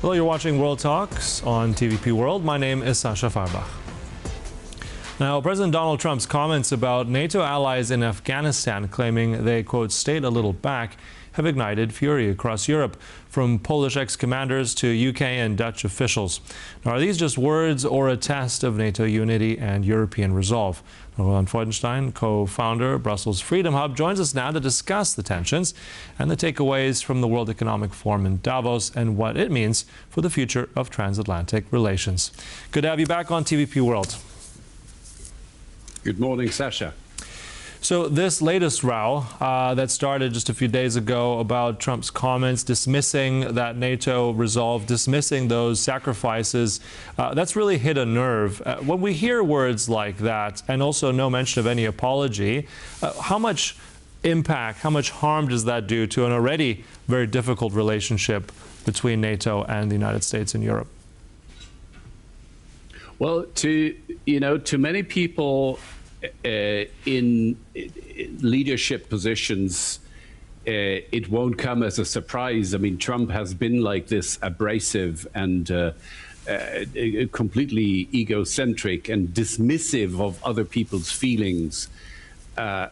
Hello, you're watching World Talks on TVP World. My name is Sascha Fahrbach. Now, President Donald Trump's comments about NATO allies in Afghanistan, claiming they, quote, stayed a little back, have ignited fury across Europe, from Polish ex-commanders to UK and Dutch officials. Now, are these just words or a test of NATO unity and European resolve? Roland Freudenstein, co-founder of Brussels Freedom Hub, joins us now to discuss the tensions and the takeaways from the World Economic Forum in Davos and what it means for the future of transatlantic relations. Good to have you back on TVP World. Good morning, Sascha. So this latest row that started just a few days ago about Trump's comments dismissing that NATO resolve, dismissing those sacrifices, that's really hit a nerve. When we hear words like that, and also no mention of any apology, how much impact, how much harm does that do to an already very difficult relationship between NATO and the United States and Europe? Well, to many people in leadership positions, it won't come as a surprise. I mean, Trump has been like this, abrasive and completely egocentric and dismissive of other people's feelings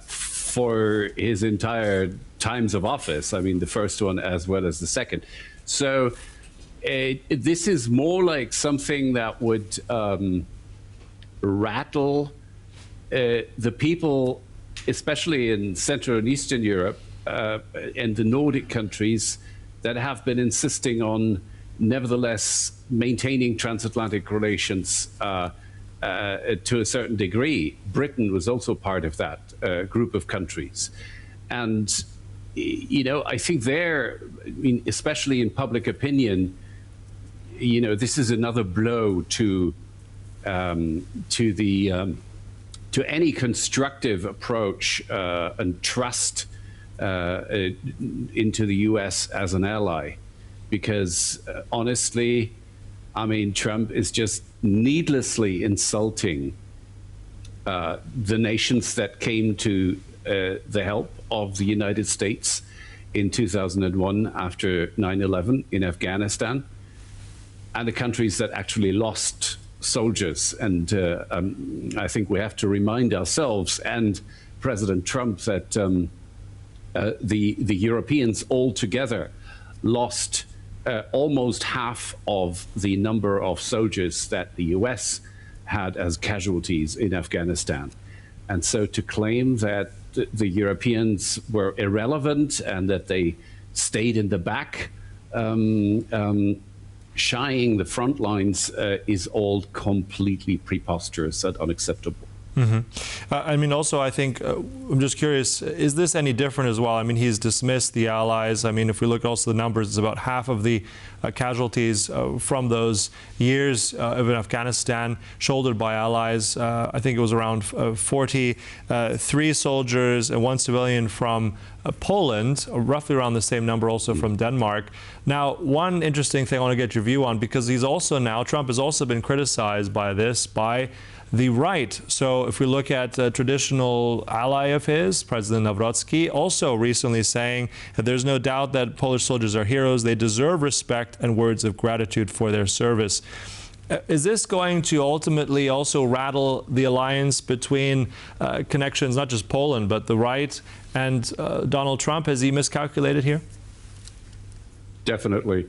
for his entire times of office. I mean, the first one as well as the second. So this is more like something that would rattle the people, especially in Central and Eastern Europe and the Nordic countries, that have been insisting on, nevertheless, maintaining transatlantic relations to a certain degree. Britain was also part of that group of countries. And, I think especially in public opinion, this is another blow to any constructive approach and trust into the U.S. as an ally, because honestly, I mean, Trump is just needlessly insulting the nations that came to the help of the United States in 2001 after 9/11 in Afghanistan, and the countries that actually lost soldiers. And I think we have to remind ourselves and President Trump that the Europeans altogether lost almost half of the number of soldiers that the US had as casualties in Afghanistan. And so to claim that the Europeans were irrelevant and that they stayed in the back, shying the front lines, is all completely preposterous and unacceptable. Mm-hmm. I mean, also, I think, I'm just curious, is this any different as well? I mean, he's dismissed the allies. I mean, if we look also at the numbers, it's about half of the casualties from those years of Afghanistan shouldered by allies. I think it was around 43 soldiers and 1 civilian from Poland, roughly around the same number also from Denmark. Now, one interesting thing I want to get your view on, because Trump has also been criticized by the right. So if we look at a traditional ally of his, President Nawrocki, also recently saying that there's no doubt that Polish soldiers are heroes, they deserve respect and words of gratitude for their service. Is this going to ultimately also rattle the alliance between connections, not just Poland, but the right and Donald Trump? Has he miscalculated here? Definitely.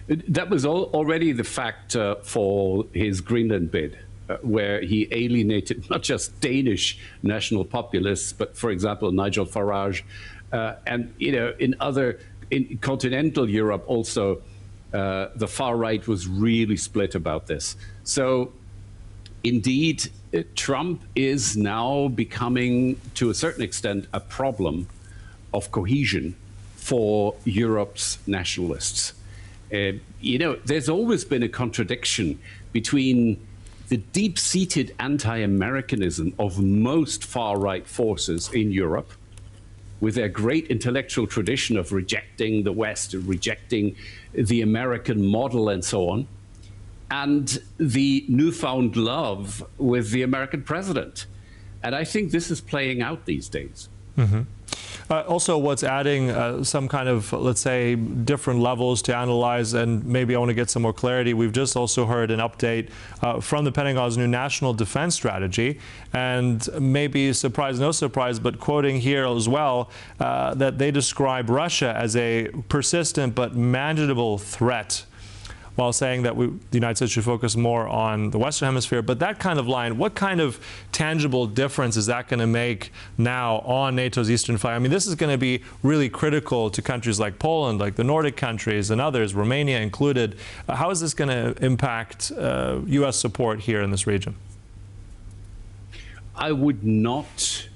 That was already the fact for his Greenland bid, where he alienated not just Danish national populists, but, for example, Nigel Farage, and in continental Europe also, the far right was really split about this. So, indeed, Trump is now becoming, to a certain extent, a problem of cohesion for Europe's nationalists. There's always been a contradiction between the deep-seated anti-Americanism of most far-right forces in Europe, with their great intellectual tradition of rejecting the West, rejecting the American model and so on, and the newfound love with the American president. And I think this is playing out these days. Mm-hmm. Also, what's adding some kind of, let's say, different levels to analyze, and maybe I want to get some more clarity. We've just also heard an update from the Pentagon's new national defense strategy, and maybe surprise, no surprise, but quoting here as well, that they describe Russia as a persistent but manageable threat, while saying that the United States should focus more on the Western Hemisphere. But that kind of line, what kind of tangible difference is that going to make now on NATO's eastern flank? I mean, this is going to be really critical to countries like Poland, like the Nordic countries and others, Romania included. How is this going to impact U.S. support here in this region? I would not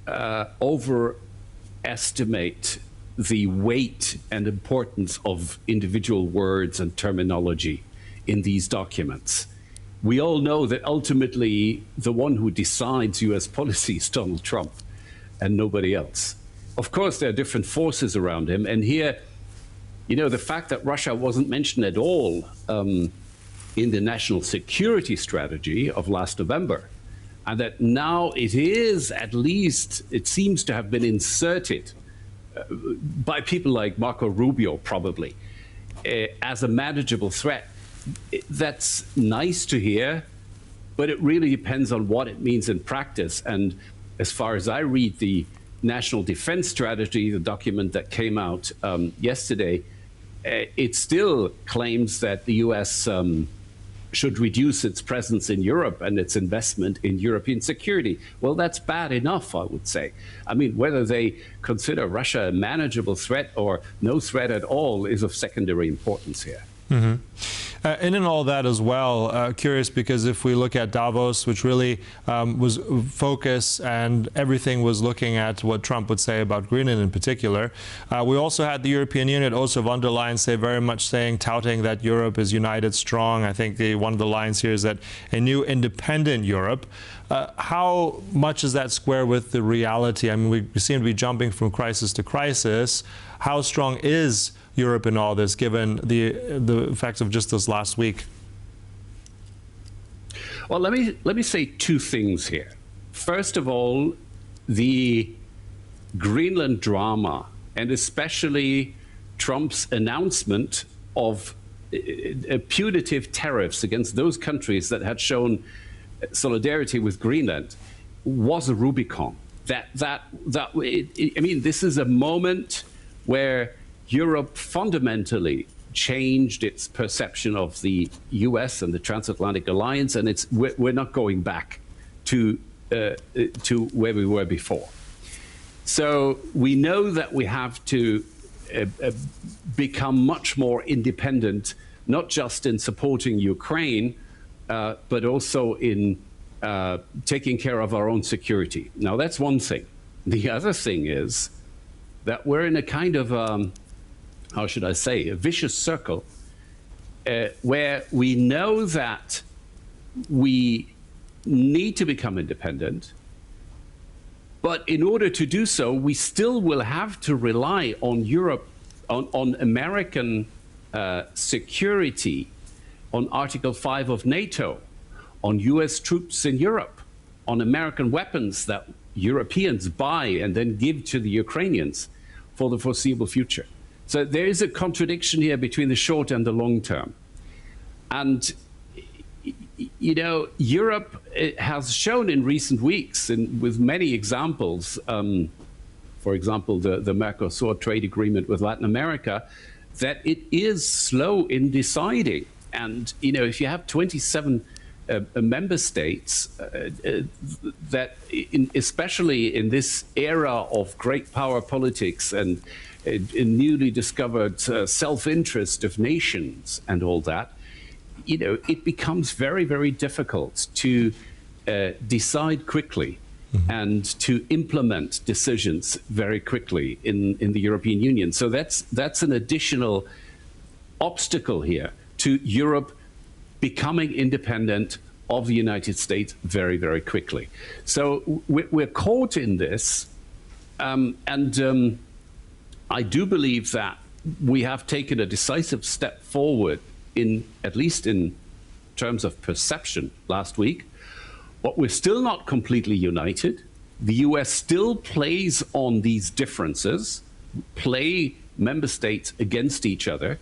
overestimate the weight and importance of individual words and terminology in these documents. We all know that ultimately the one who decides US policy is Donald Trump and nobody else. Of course, there are different forces around him. And here, you know, the fact that Russia wasn't mentioned at all in the national security strategy of last November, and that now it is, at least, it seems to have been inserted by people like Marco Rubio, probably, as a manageable threat. That's nice to hear, but it really depends on what it means in practice. And as far as I read the National Defense Strategy, the document that came out yesterday, it still claims that the US should reduce its presence in Europe and its investment in European security. Well, that's bad enough, I would say. I mean, whether they consider Russia a manageable threat or no threat at all is of secondary importance here. Mm-hmm. And in all that as well, curious, because if we look at Davos, which really was focus and everything was looking at what Trump would say about Greenland in particular, we also had the European Union, also von der Leyen, say very much touting that Europe is united, strong. I think one of the lines here is that a new independent Europe. How much is that square with the reality? I mean, we seem to be jumping from crisis to crisis. How strong is Europe in all this, given the effects of just this last week? Well, let me say two things here. First of all, the Greenland drama, and especially Trump's announcement of punitive tariffs against those countries that had shown solidarity with Greenland, was a Rubicon. I mean, this is a moment where Europe fundamentally changed its perception of the US and the transatlantic alliance, and we're not going back to where we were before. So we know that we have to become much more independent, not just in supporting Ukraine, but also in taking care of our own security. Now, that's one thing. The other thing is that we're in a kind of how should I say, a vicious circle, where we know that we need to become independent, but in order to do so, we still will have to rely on Europe, on American security, on Article 5 of NATO, on US troops in Europe, on American weapons that Europeans buy and then give to the Ukrainians for the foreseeable future. So there is a contradiction here between the short and the long term. And, you know, Europe has shown in recent weeks, with many examples, for example, the Mercosur trade agreement with Latin America, that it is slow in deciding. And, you know, if you have 27 member states that, especially in this era of great power politics and newly discovered self-interest of nations and all that, you know, it becomes very, very difficult to decide quickly and to implement decisions very quickly in the European Union. So that's an additional obstacle here to Europe becoming independent of the United States very, very quickly. So we're caught in this, and I do believe that we have taken a decisive step forward, at least in terms of perception last week, but we're still not completely united. the US still plays on these differences, play member states against each other,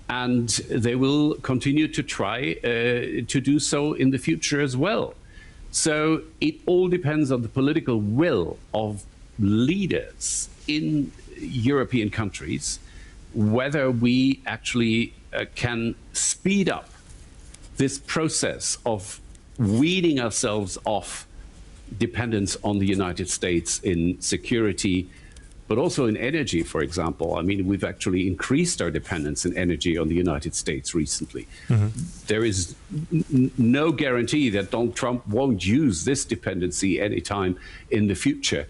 and they will continue to try to do so in the future as well. So it all depends on the political will of leaders in European countries, whether we actually can speed up this process of weaning ourselves off dependence on the United States in security, but also in energy, for example. I mean, we've actually increased our dependence in energy on the United States recently. There is no guarantee that Donald Trump won't use this dependency anytime in the future.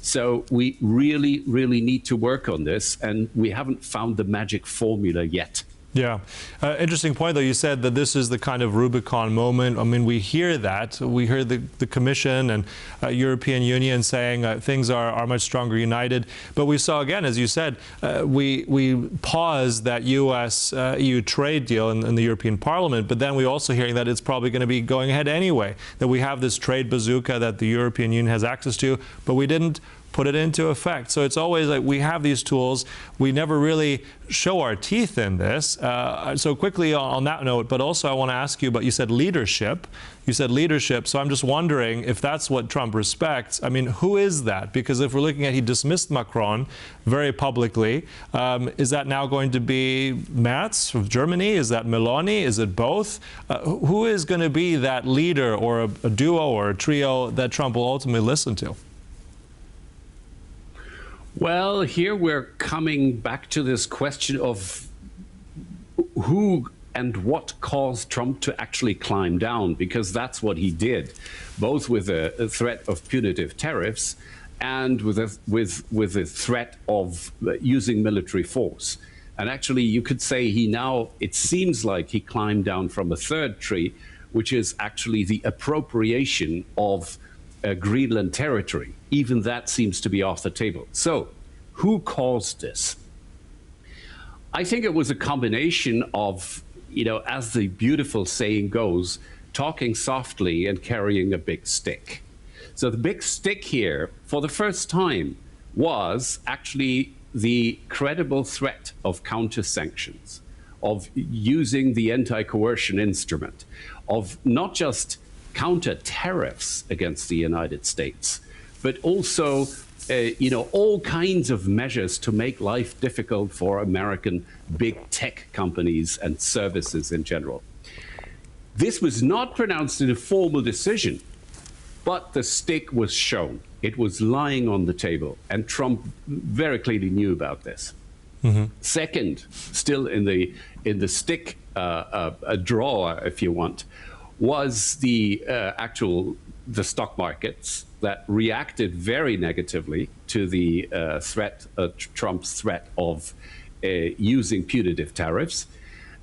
So we really, really need to work on this, and we haven't found the magic formula yet. Yeah. Interesting point, though. You said that this is the kind of Rubicon moment. I mean, we hear that. We hear the Commission and European Union saying things are much stronger united. But we saw, again, as you said, we paused that US-EU trade deal in the European Parliament. But then we're also hearing that it's probably going to be going ahead anyway, that we have this trade bazooka that the European Union has access to, but we didn't put it into effect. So it's always like we have these tools. We never really show our teeth in this. So quickly on that note, but also I want to ask you about, you said leadership. You said leadership. So I'm just wondering if that's what Trump respects. I mean, who is that? Because if we're looking at, he dismissed Macron very publicly. Is that now going to be Merz from Germany? Is that Meloni? Is it both? Who is going to be that leader or a duo or a trio that Trump will ultimately listen to? Well, here we're coming back to this question of who and what caused Trump to actually climb down, because that's what he did, both with a threat of punitive tariffs and with a threat of using military force. And actually, you could say it seems like he climbed down from a third tree, which is actually the appropriation of Greenland territory. Even that seems to be off the table. So, who caused this? I think it was a combination of, as the beautiful saying goes, talking softly and carrying a big stick. So the big stick here, for the first time, was actually the credible threat of counter-sanctions, of using the anti-coercion instrument, of not just counter-tariffs against the United States, but also all kinds of measures to make life difficult for American big tech companies and services in general. This was not pronounced in a formal decision, but the stick was shown. It was lying on the table, and Trump very clearly knew about this. Second, still in the stick drawer, if you want, was the stock markets that reacted very negatively to the Trump's threat of using punitive tariffs.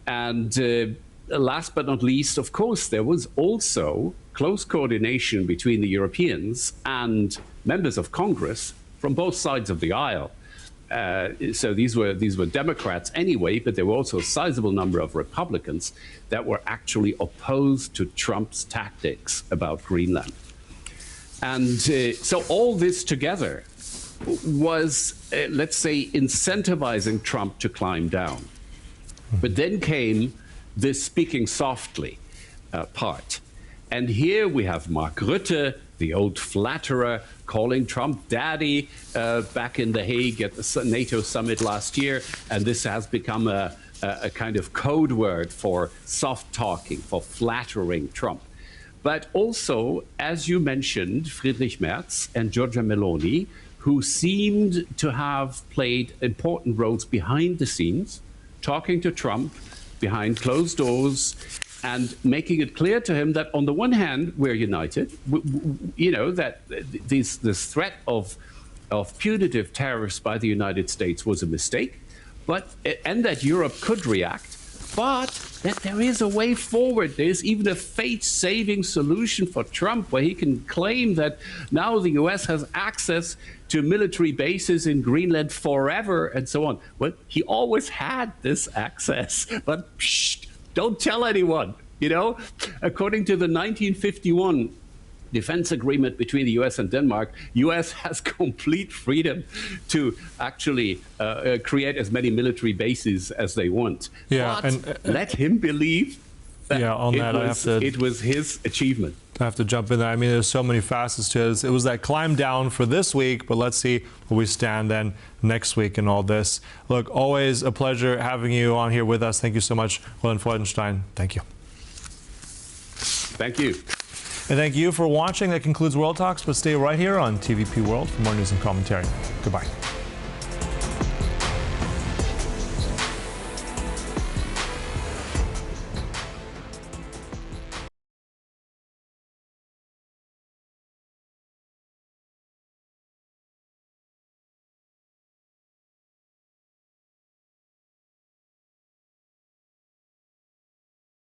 And last but not least, of course, there was also close coordination between the Europeans and members of Congress from both sides of the aisle. So these were Democrats anyway, but there were also a sizable number of Republicans that were actually opposed to Trump's tactics about Greenland. And so all this together was, let's say, incentivizing Trump to climb down. But then came this speaking softly part. And here we have Mark Rutte, the old flatterer, calling Trump daddy back in The Hague at the NATO summit last year. And this has become a kind of code word for soft talking, for flattering Trump. But also, as you mentioned, Friedrich Merz and Giorgia Meloni, who seemed to have played important roles behind the scenes, talking to Trump behind closed doors, and making it clear to him that on the one hand, we're united, that this threat of punitive tariffs by the United States was a mistake, and that Europe could react, but that there is a way forward. There's even a fate-saving solution for Trump, where he can claim that now the US has access to military bases in Greenland forever and so on. Well, he always had this access, but don't tell anyone. According to the 1951 defense agreement between the US and Denmark, US has complete freedom to actually create as many military bases as they want. Yeah, but let him believe that it was his achievement. I have to jump in there. I mean, there's so many facets to it. It was that climb down for this week, but let's see where we stand then next week in all this. Look, always a pleasure having you on here with us. Thank you so much, Roland Freudenstein. Thank you. Thank you. And thank you for watching. That concludes World Talks, but stay right here on TVP World for more news and commentary. Goodbye.